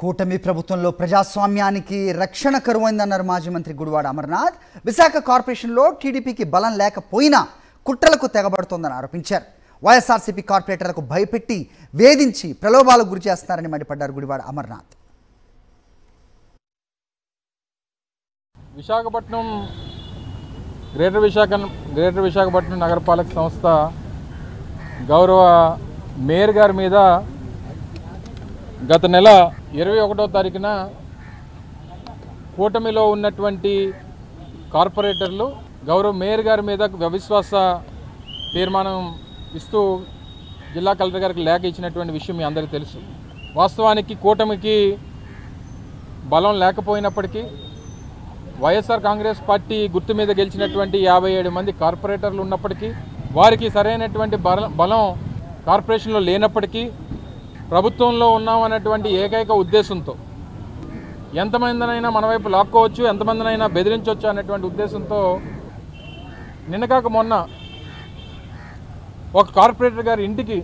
కూటమి ప్రభుత్వంలో ప్రజాస్వామ్యానికి రక్షణ కరువైందన్నారు మాజీ మంత్రి గుడివాడ అమర్నాథ్. విశాఖ కార్పొరేషన్లో టీడీపీకి బలం లేకపోయినా కుట్రలకు తెగబడుతోందని ఆరోపించారు. వైఎస్ఆర్సీపీ కార్పొరేటర్లకు భయపెట్టి వేధించి ప్రలోభాలకు గురి చేస్తున్నారని మండిపడ్డారు గుడివాడ అమర్నాథ్. విశాఖపట్నం గ్రేటర్ విశాఖపట్నం నగరపాలక సంస్థ గౌరవ మేయర్ గారి మీద గత నెల 21వ తారీఖున కూటమిలో ఉన్నటువంటి కార్పొరేటర్లు గౌరవ మేయర్ గారి మీద అవిశ్వాస తీర్మానం ఇస్తూ జిల్లా కలెక్టర్ గారికి లేఖ ఇచ్చినటువంటి విషయం మీ అందరికీ తెలుసు. వాస్తవానికి కూటమికి బలం లేకపోయినప్పటికీ వైఎస్ఆర్ కాంగ్రెస్ పార్టీ గుర్తు మీద గెలిచినటువంటి 57 మంది కార్పొరేటర్లు ఉన్నప్పటికీ వారికి సరైనటువంటి బలం కార్పొరేషన్లో లేనప్పటికీ ప్రభుత్వంలో ఉన్నామన్నటువంటి ఏకైక ఉద్దేశంతో ఎంతమందినైనా మన వైపు లాక్కోవచ్చు, ఎంతమందినైనా బెదిరించవచ్చు అనేటువంటి ఉద్దేశంతో నిన్నకాక మొన్న ఒక కార్పొరేటర్ గారి ఇంటికి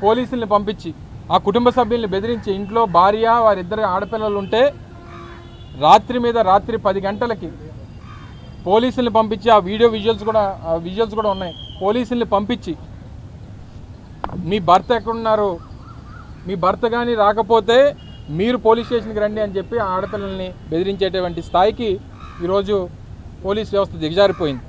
పోలీసుల్ని పంపించి ఆ కుటుంబ సభ్యుల్ని బెదిరించి ఇంట్లో భార్య వారిద్దరు ఆడపిల్లలు ఉంటే రాత్రి 10 గంటలకి పోలీసుల్ని పంపించి ఆ విజువల్స్ కూడా ఉన్నాయి. పోలీసుల్ని పంపించి మీ భర్త ఎక్కడున్నారు, మీ భర్త కానీ రాకపోతే మీరు పోలీస్ స్టేషన్కి రండి అని చెప్పి ఆడపిల్లల్ని బెదిరించేటువంటి స్థాయికి ఈరోజు పోలీస్ వ్యవస్థ దిగజారిపోయింది.